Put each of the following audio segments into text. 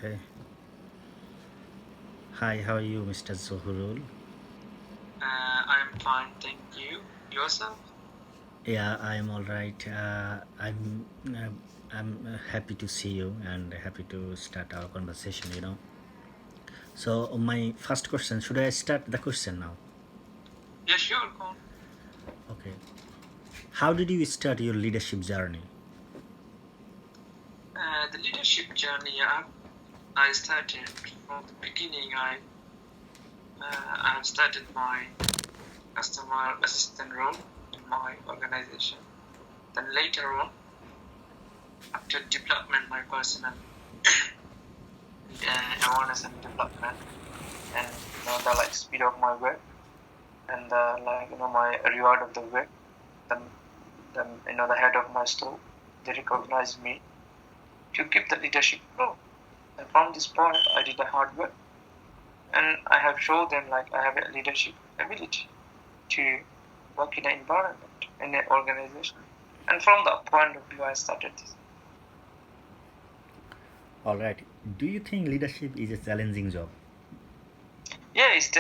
Okay. Hi, how are you, Mr. Zohrul? I'm fine, thank you. Yourself? Yeah, I'm all right. I'm happy to see you and happy to start our conversation. So my first question, should I start the question now? Yeah, sure, go on. Okay. How did you start your leadership journey? The leadership journey, I started from the beginning. I have started my customer assistant role in my organization. Then later on, after development, my personal awareness and development, and the like speed of my work, and the my reward of the work. Then the head of my store, they recognized me to give the leadership role. And from this point, I did the hard work, and I have shown them like I have a leadership ability to work in an environment, in an organization. And from that point of view, I started this. All right. Do you think leadership is a challenging job? Yeah, it's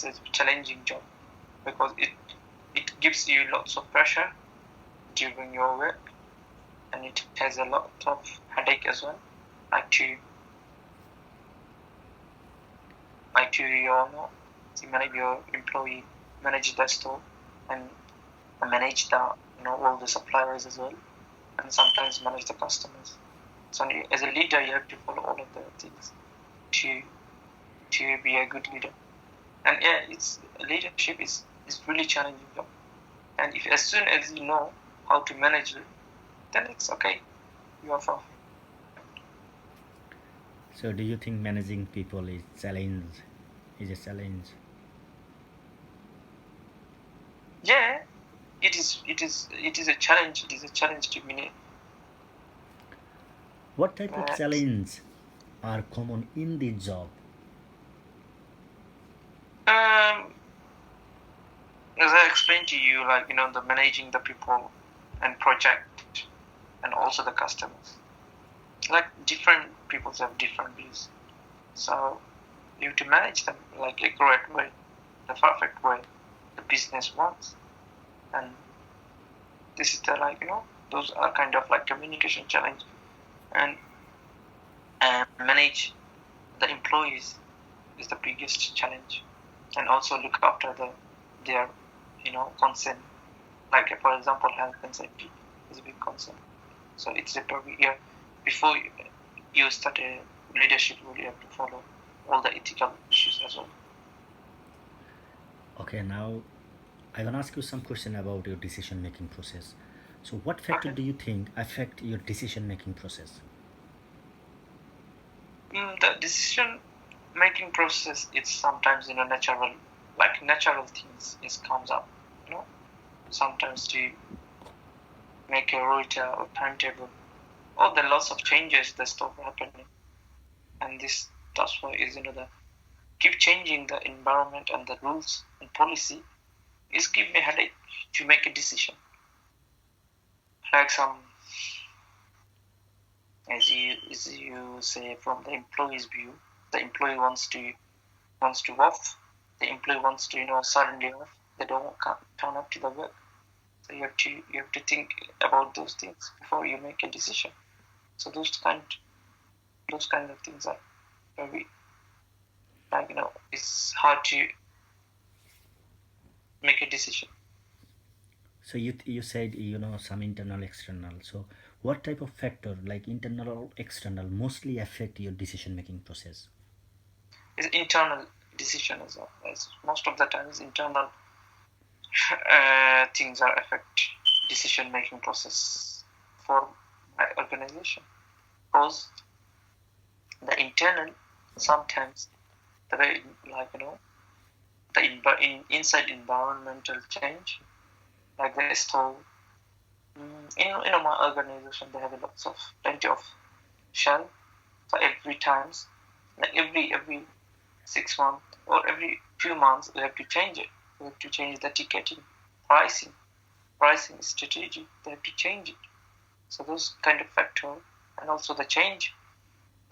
a challenging job because it gives you lots of pressure during your work, and it has a lot of headache as well, like to manage your employee, manage the store, and manage the all the suppliers as well, and sometimes manage the customers. So as a leader, you have to follow all of the things to be a good leader. And yeah, it's leadership is really challenging job. And if as soon as you know how to manage it, then it's okay. You are fine. So do you think managing people is a challenge? Yeah, it is a challenge. It is a challenge to me. What type of Uh, challenge are common in the job? um, as I explained to you, like the managing the people and project and also the customers. Like different people have different views, so you have to manage them like a correct way, the perfect way the business wants. And this is the those are kind of like communication challenge, and manage the employees is the biggest challenge, and also look after their concern, like for example health and safety is a big concern. So it's a very, yeah, before you start a leadership role, you have to follow all the ethical issues as well. Okay, now I want to ask you some question about your decision making process. So, what factor Okay. do you think affect your decision making process? The decision making process is sometimes natural, like natural things is comes up. You know, sometimes to make a rota or timetable, or the lots of changes that stop happening, and this that's why is the keep changing the environment and the rules and policy is give me headache to make a decision. Like some as you say from the employee's view, the employee wants to off, the employee wants to suddenly off. They don't turn up to the work. So you have to think about those things before you make a decision. So those kind of things are very it's hard to make a decision. So, you said some internal, external. So, what type of factor, like internal or external, mostly affect your decision making process? It's internal decision as well. As most of the time, is internal things are affect decision making process for my organization. Because the internal sometimes the way the inside environmental change, like the store. In my organization, they have lots of plenty of shell. So every times, like every 6 months or every few months, we have to change it. We have to change the ticketing, pricing, pricing strategy. They have to change it. So those kind of factor, and also the change.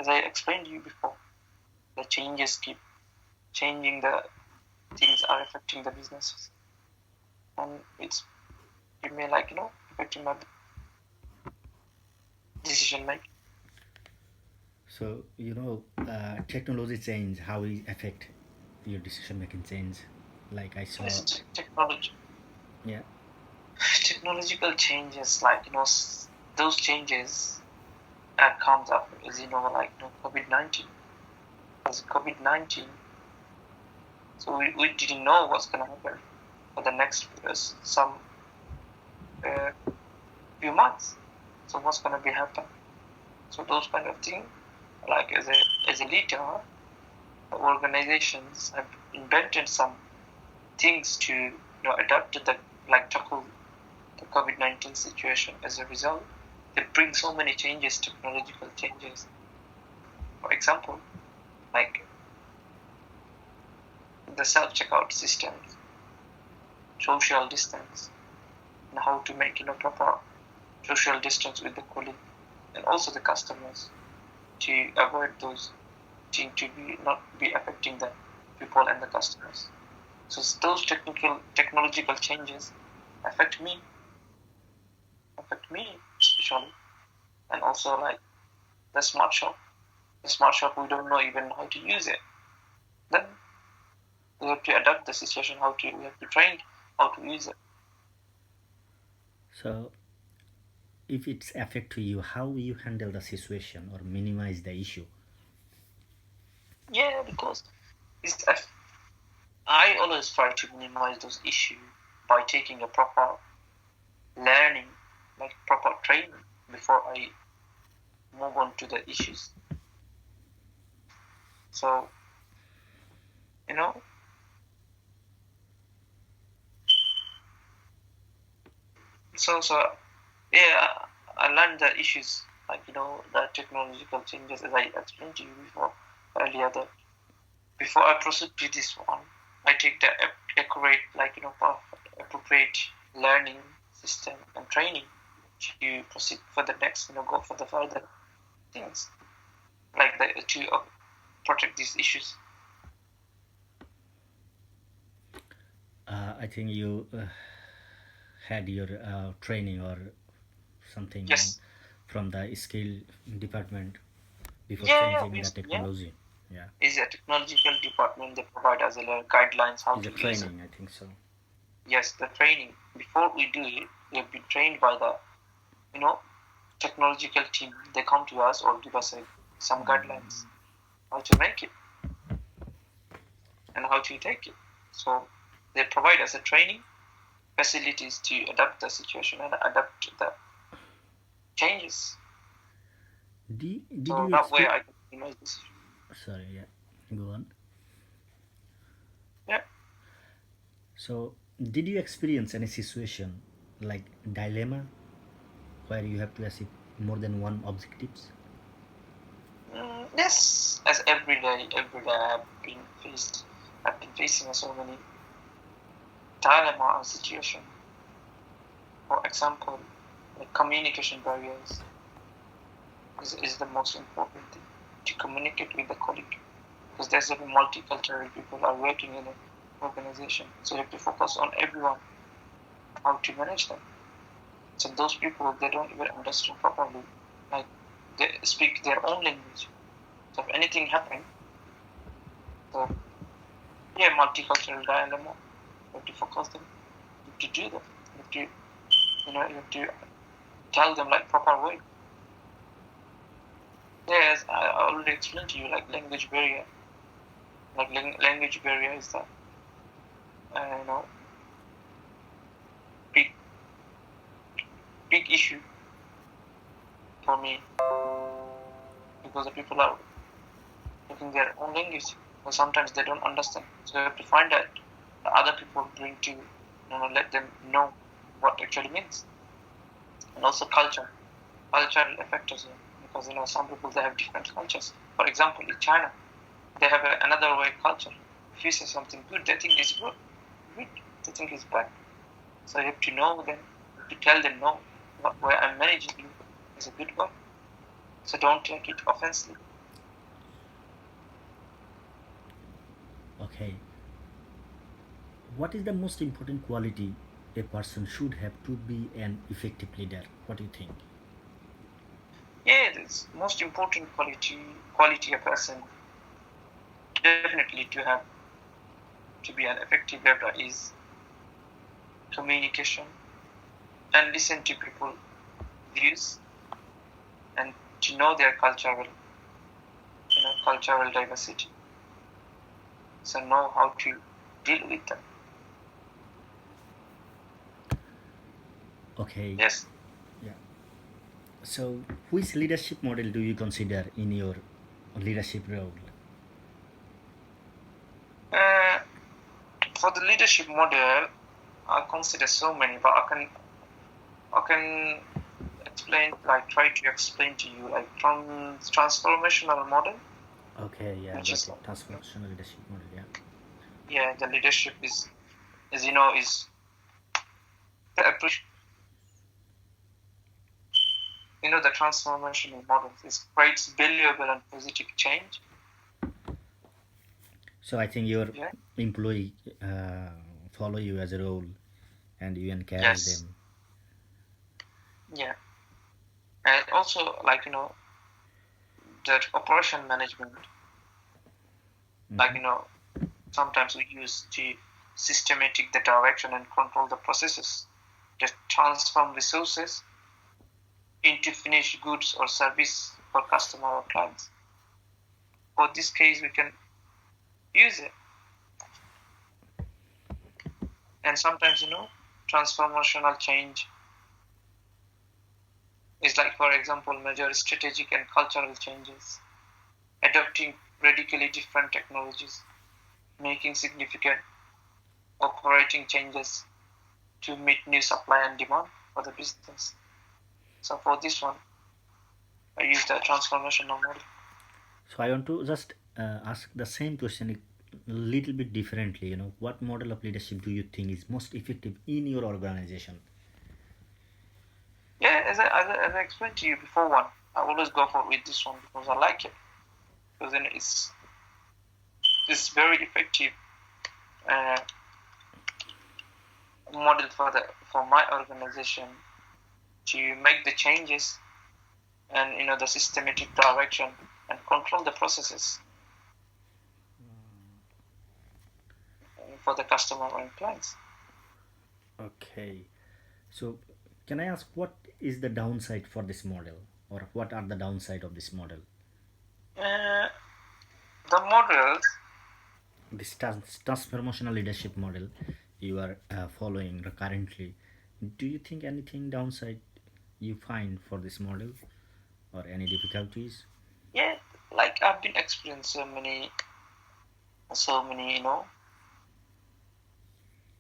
as I explained to you before, the changes keep changing, the things are affecting the businesses, and it may affecting my decision making. So technology change, how it affect your decision making change? Like I saw, Yes, technology, yeah. technological changes, those changes comes up, as COVID-19. As COVID-19, so we didn't know what's going to happen for the next some uh, few months. So what's going to be happen? So those kind of things, like as a leader, organizations have invented some things to adapt to the tackle the COVID-19 situation. As a result, they bring so many changes, technological changes. For example, like the self-checkout systems, social distance, and how to make proper social distance with the colleague and also the customers to avoid those things to not be affecting the people and the customers. So those technological changes affect me especially, and also like the smart shop. The smart shop, we don't know even how to use it. Then we have to adapt the situation. We have to train how to use it. So if it's affect to you, how you handle the situation or minimize the issue? Yeah, because I always try to minimize those issues by taking a proper learning, like proper training before I move on to the issues. So, you know, so yeah, I learned the issues, the technological changes, as I explained to you before earlier. That before I proceed to this one, I take the accurate, perfect, appropriate learning system and training to proceed for the next, go for the further things, to protect these issues. I think you had your training or something Yes. from the skill department before Yeah, changing the yeah. technology. Yeah, Is a technological department. They provide us guidelines how it's a to use it. training, I think so. Yes, the training. Before we do it, we have been trained by the, you know, technological team. They come to us or give us some guidelines how to make it and how to take it. So they provide us a training facilities to adapt the situation and adapt to the changes. Did So you that way experience? I can minimize this. Sorry, yeah, go on. Yeah. So, did you experience any situation like dilemma where you have to achieve more than one objectives? Yes, as every day I've been facing so many dilemma or situation. For example, like communication barriers is the most important thing to communicate with the colleague because there's a multicultural people are working in an organization, so you have to focus on everyone, how to manage them. So those people they don't even understand properly, like they speak their own language. So if anything happens, so yeah, multicultural dilemma, you have to focus them, you have to do them, you have to you have to tell them like proper way. Yes, I already explained to you like language barrier. Like language barrier is the you know big big issue for me because the people are speaking their own language, but sometimes they don't understand. So you have to find out the other people bring to let them know what actually means, and also culture. Culture will affect us because some people they have different cultures. For example, in China, they have another way culture. If you say something good, they think it's good. Good, they think it's bad. So you have to know them, to tell them no, what way I'm managing you is a good way. So don't take it offensively. Okay. What is the most important quality a person should have to be an effective leader? What do you think? Yeah, the most important quality a person definitely to have to be an effective leader is communication and listen to people views and to know their cultural diversity, so know how to deal with them. Okay. Yes. Yeah. So, which leadership model do you consider in your leadership role? uh, for the leadership model, I consider so many, but I can explain, like try to explain to you, like from transformational model, Okay, yeah, which got is it. like, Transformational leadership model, yeah. yeah, the leadership is the the transformational model is creates valuable and positive change. So I think your Yeah. employee follow you as a role, and you encourage Yes. them. Yeah. And also, like that operation management, like Hmm. sometimes we use to systematic the direction and control the processes, just transform resources into finished goods or service for customer or clients. For this case, we can use it. And sometimes, transformational change is like, for example, major strategic and cultural changes, adopting radically different technologies, making significant operating changes to meet new supply and demand for the business. So for this one, I use the transformational model. So I want to just ask the same question a little bit differently. What model of leadership do you think is most effective in your organization? Yeah, as I explained to you before, one I always go for with this one because I like it, because then it's very effective uh, model for my organization to make the changes and the systematic direction and control the processes for the customer and clients. Okay. So can I ask what is the downside for this model, or what are the downside of this model? Uh, the models, This transformational leadership model you are following currently, do you think anything downside you find for this model, or any difficulties? yeah, like I've been experiencing so many,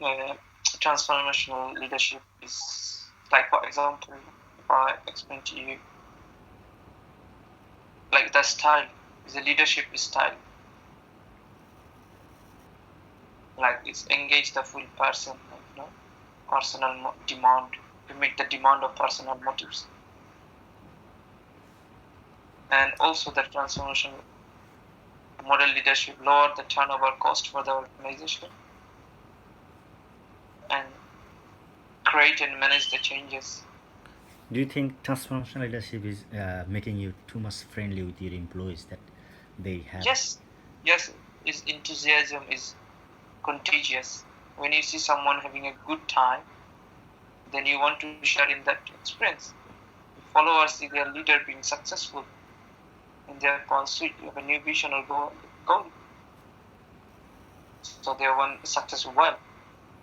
uh, transformational leadership is like, for example, if I explain to you, like the style, the leadership style, like it's engage the full person, like, personal demand to meet the demand of personal motives, and also the transformation model leadership lower the turnover cost for the organization and create and manage the changes. Do you think transformational leadership is making you too much friendly with your employees, that they have? Yes, yes, is enthusiasm is contagious. When you see someone having a good time, then you want to share in that experience. Followers see their leader being successful in their pursuit of a new vision or goal. So they want success well.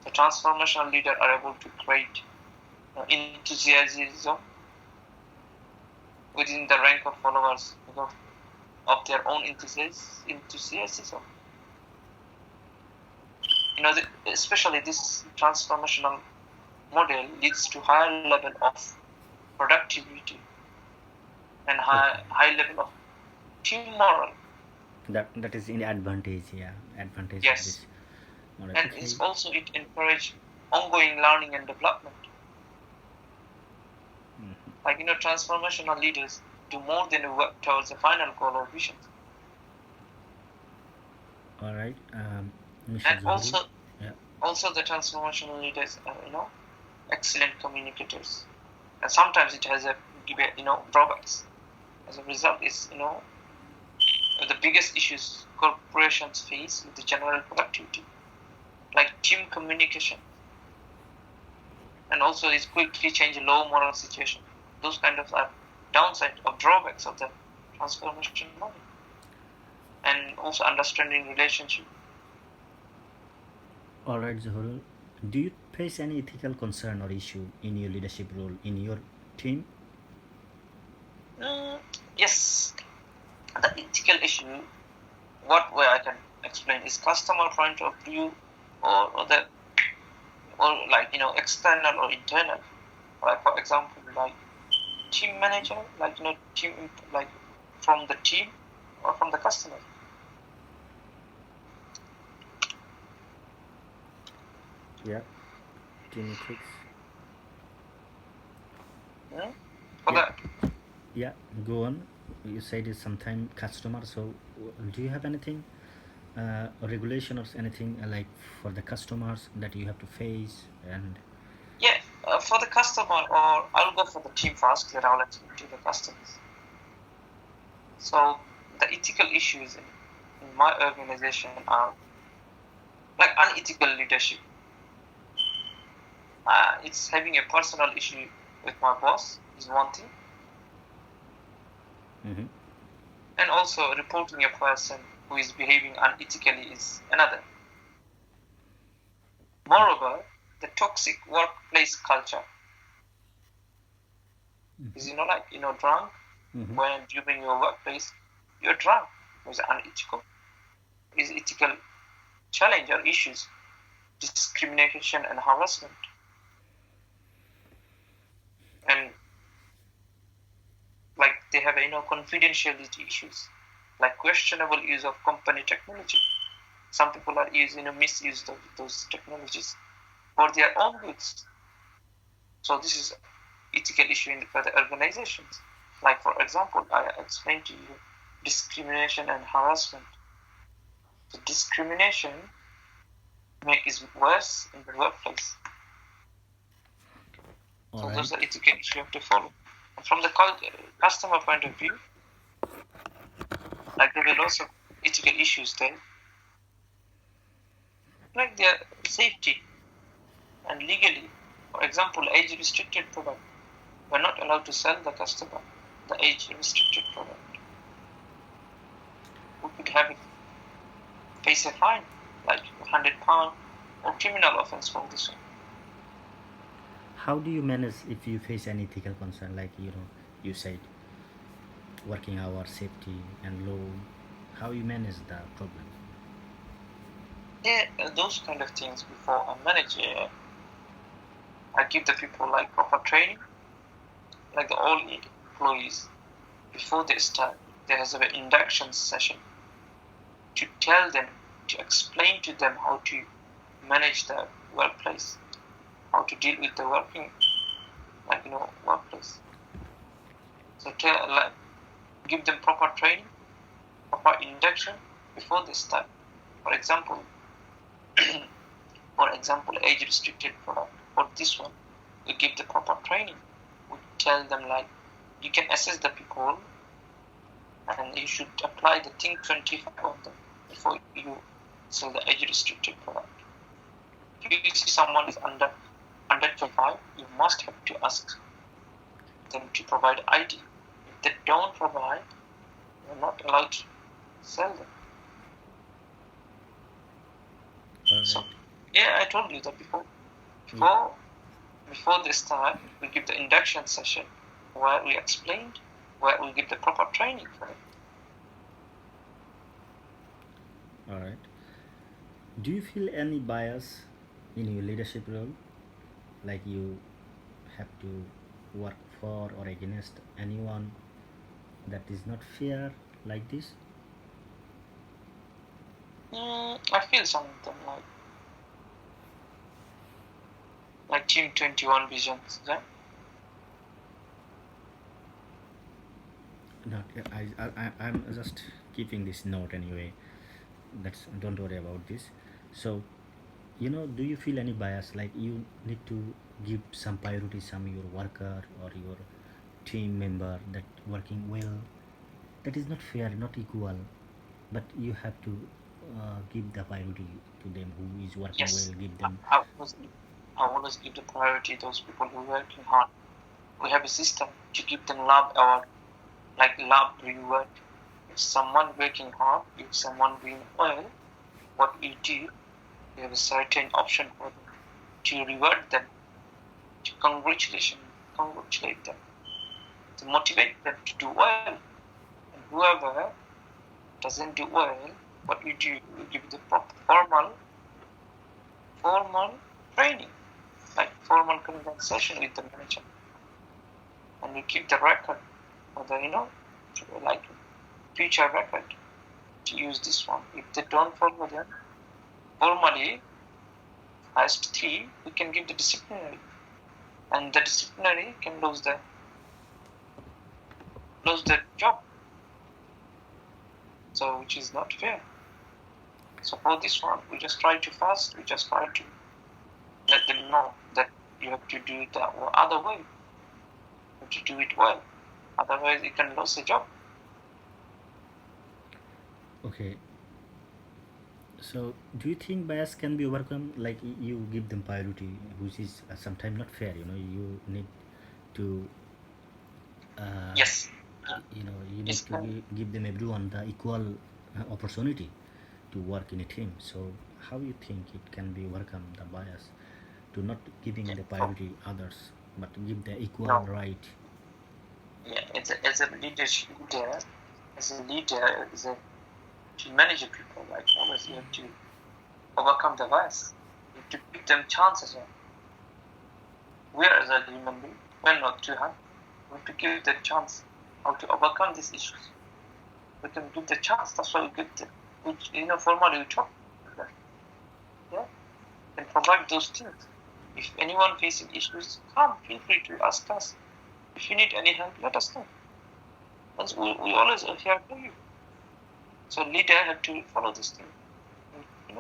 The transformational leader are able to create enthusiasm within the rank of followers because of their own enthusiasm. Especially this transformational model leads to higher level of productivity and Okay, high level of team moral. that is in advantage, yeah, advantage of Yes, this model. and Okay. it's also it encourage ongoing learning and development. Mhm. Like transformational leaders do more than work towards a final goal or vision. All right, Mr. And Zuhri. Yeah. also the transformational leaders are, excellent communicators, and sometimes it has a drawbacks. As a result, is the biggest issues corporations face with the general productivity, like team communication, and also is quickly change low moral situation. Those kind of are downside or drawbacks of the transformation model, and also understanding relationship. All right, Zuhri. Do you face any ethical concern or issue in your leadership role in your team? Mm, yes, the ethical issue. What way I can explain is customer point of view, or the or like external or internal. Like for example, like team manager, like team like from the team or from the customer. Yeah. Team ethics. Mm? For Yeah. that, Yeah. Go on. You said it's sometime customer. So, do you have anything, regulation or anything like for the customers that you have to face and? yeah, for the customer, or I'll go for the team first, then I'll explain to the customers. So the ethical issues in my organization are like unethical leadership. It's having a personal issue with my boss is one thing, Mm-hmm. and also reporting a person who is behaving unethically is another. Moreover, the toxic workplace culture is like drunk Mm-hmm. when during your workplace you're drunk is unethical, is ethical challenge or issues, discrimination and harassment, and like they have confidentiality issues, like questionable use of company technology. Some people are using misuse those technologies for their own goods. So this is ethical issue for the organizations. Like for example, I explained to you discrimination and harassment. So discrimination makes it worse in the workplace. All So right. those are ethical issues you have to follow. And from the customer point of view, like there will also ethical issues there, like their safety and legally. For example, age restricted product. We're not allowed to sell the customer the age restricted product. We could have it face a fine, like £100 or criminal offense for this one. How do you manage if you face any ethical concern, like you said working hour, safety, and law? How you manage the problem? Yeah, those kind of things before I manage. I give the people like proper training, like the all employees before they start. There has an induction session to tell them, to explain to them how to manage the workplace, how to deal with the workplace. So give them proper training, proper induction before they start. For example, age restricted product. For this one, we give the proper training. We tell them like you can assess the people and you should apply the Think 25 on them before you sell the age restricted product. If you see someone is under 25, you must have to ask them to provide ID. If they don't provide, you're not allowed to sell them. All right. So yeah, I told you that before. Before they start, we give the induction session where we explained, where we give the proper training for it. All right. Do you feel any bias in your leadership role, like you have to work for or against anyone that is not fair, like this? I feel some of them like Team 21 visions. Yeah? Not. I'm just keeping this note anyway. That's don't worry about this. So, do you feel any bias, like you need to give some priority some your worker or your team member that working well? That is not fair, not equal, but you have to give the priority to them who is working well, Yes, give them. I always give the priority those people who are working hard. We have a system to give them love award, like love reward. If someone working hard, if someone doing well, what we do, we have a certain option for them to reward them, to congratulate them, to motivate them to do well. And whoever doesn't do well, what we do, we give the formal training, like formal conversation with the manager, and we keep the record for the like future record to use this one. If they don't follow them formally, as three, we can give the disciplinary, and the disciplinary can lose the job. So which is not fair. So for this one, we just try to let them know that you have to do it the other way. You have to do it well. Otherwise, you can lose the job. Okay. So, do you think bias can be overcome? Like you give them priority, which is sometimes not fair. You need to, uh, Yes. you need Yes. to give them everyone the equal opportunity to work in a team. So, how you think it can be overcome the bias to not giving the priority others, but give the equal No. right? Yeah. As a leader, to manage the people, like always, you have to overcome the bias. You have to give them chances. We are as a human being, we're not too hard. We have to give the chance how to overcome these issues. We can give the chance. That's why we give the, formally we talk. Yeah, and provide those things. If anyone facing issues, come, feel free to ask us. If you need any help, let us know. And we always are here for you. So leader have to follow this thing. And,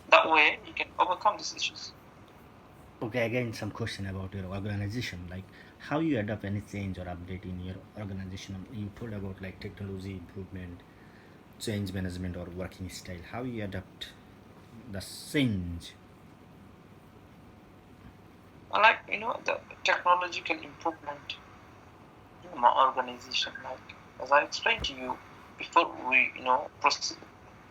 that way you can overcome these issues. Okay, again, some question about your organization, like how you adapt any change or update in your organization. You told about like technology improvement, change management, or working style. How you adapt the change? I like the technological improvement in my organization. Like as I explained to you before, we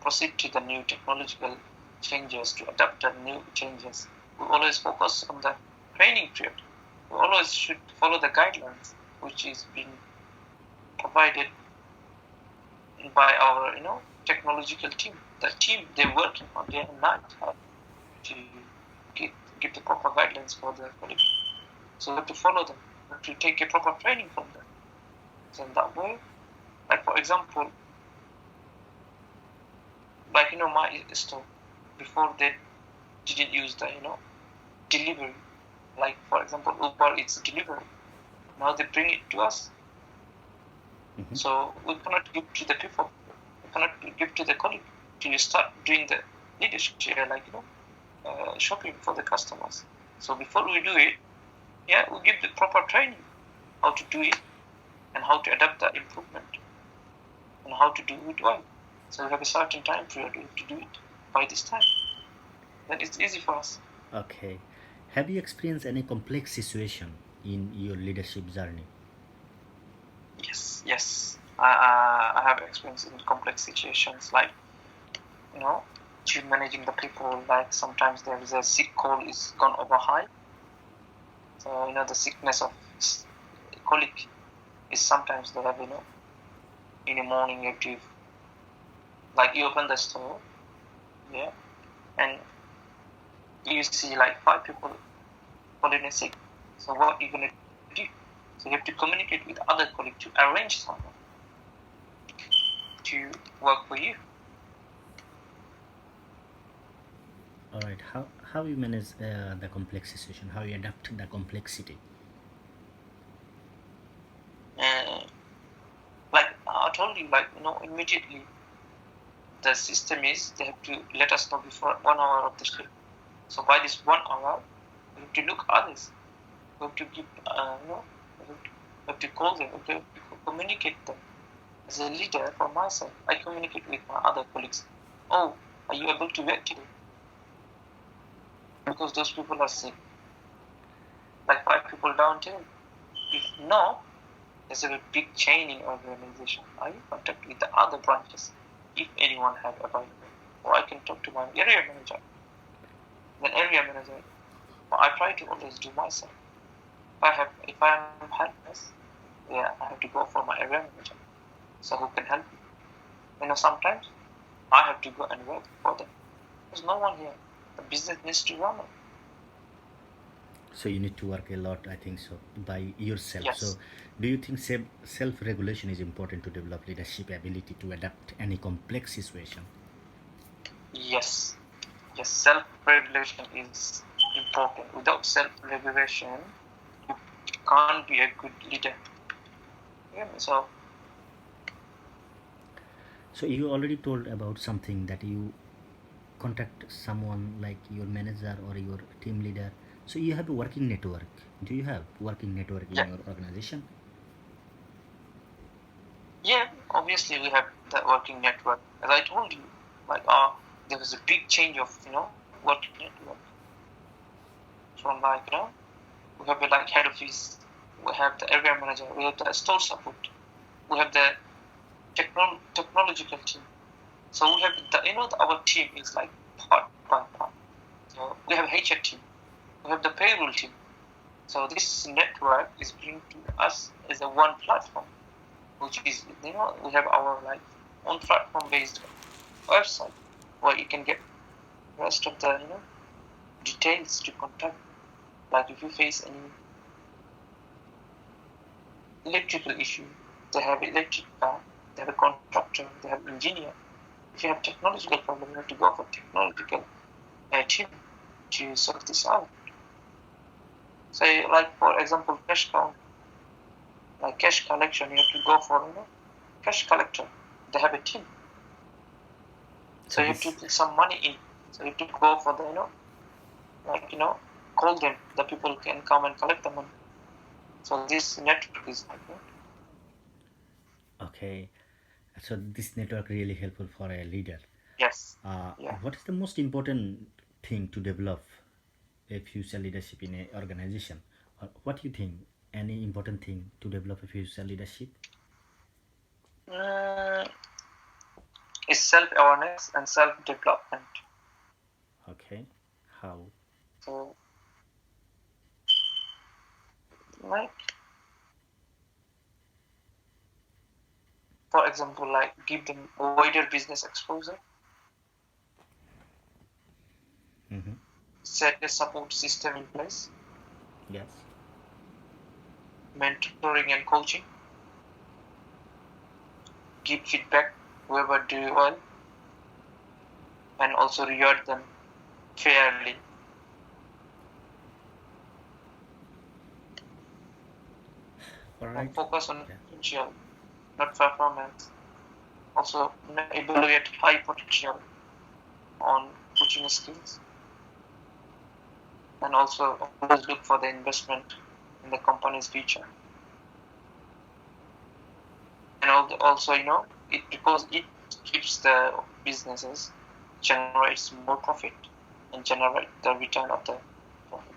proceed to the new technological changes to adapt the new changes. We always focus on the training period. We always should follow the guidelines which is being provided by our technological team. The team they're working on day and night to give the proper guidelines for the colleague. So we have to follow them. We have to take a proper training from them. So in that way, like for example, like my store before they didn't use the delivery. Like for example, Uber it's delivery. Now they bring it to us. Mm-hmm. So we cannot give to the people. We cannot give to the colleague to start doing the leadership, like shopping for the customers. So before we do it, we give the proper training how to do it and how to adapt the improvement and how to do it well. So we have a certain time period to do it by this time. Then it's easy for us. Okay. Have you experienced any complex situation in your leadership journey? Yes. I have experience in complex situations like to managing the people. Like sometimes there is a sick call is gone over high. So the sickness of colleague is sometimes they have in the morning you have to like you open the store, and you see like 5 people falling in sick. So what are you gonna do? So you have to communicate with other colleagues to arrange someone to work for you. All right. How you manage the complex situation? How you adapt the complexity? And like I told you, like immediately the system is they have to let us know before 1 hour of the shift. So by this 1 hour, we have to look others. We have to give, we have to call them. We have to communicate them. As a leader, from my side, I communicate with my other colleagues. Oh, are you able to work today? Because those people are sick. Like 5 people downtown. If no, there's a big chain in organization. I contact with the other branches if anyone have available. Or I can talk to my area manager. Then area manager, I try to always do myself. If I am helpless, yeah, I have to go for my area manager. So who can help me? Sometimes I have to go and work for them. There's no one here. The business needs to run. So you need to work a lot, I think so, by yourself. Yes. So do you think self-regulation is important to develop leadership ability to adapt any complex situation? Yes. Yes, self-regulation is important. Without self-regulation, you can't be a good leader. Yeah, So you already told about something that you contact someone like your manager or your team leader. So you have a working network. Do you have working network in yeah, your organization? yeah. Obviously, we have the working network. As I told you, like there was a big change of working network. From we have the head office, we have the area manager, we have the store support, we have the technological team. So we have our team is like part by part. So we have HR team, we have the payroll team. So this network is bringing to us as a one platform, which is we have our own platform based website where you can get rest of the details to contact. Like if you face any electrical issue, they have electric car, they have a contractor, they have engineer. If you have technological problem, you have to go for technological team to sort this out. Say for example, cash count, like cash collection, you have to go for cash collector. They have a team. So you have to put some money in. So you have to go for the call them. The people can come and collect the money. So this network is like that. Okay. So this network really helpful for a leader. Yes. Yeah. What is the most important thing to develop a future leadership in a organization? Or what do you think? Any important thing to develop a future leadership? Is self-awareness and self-development. Okay. How? So for example, give them wider business exposure, Mm-hmm. set a support system in place, Yes. mentoring and coaching, give feedback whoever do well, and also reward them fairly. All And right. focus on Yeah. potential, not performance. Also evaluate high potential on coaching skills, and also always look for the investment in the company's future. And also, because it keeps the businesses, generates more profit and generate the return of the profit.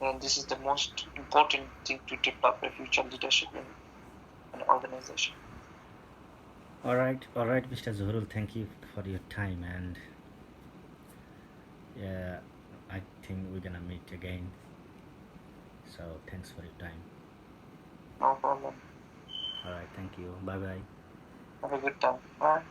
And this is the most important thing to develop a future leadership in an organization. All right, Mr. Zuhrul. Thank you for your time, and yeah, I think we're gonna meet again. So thanks for your time. No problem. All right, thank you. Bye bye. Have a good time. Bye.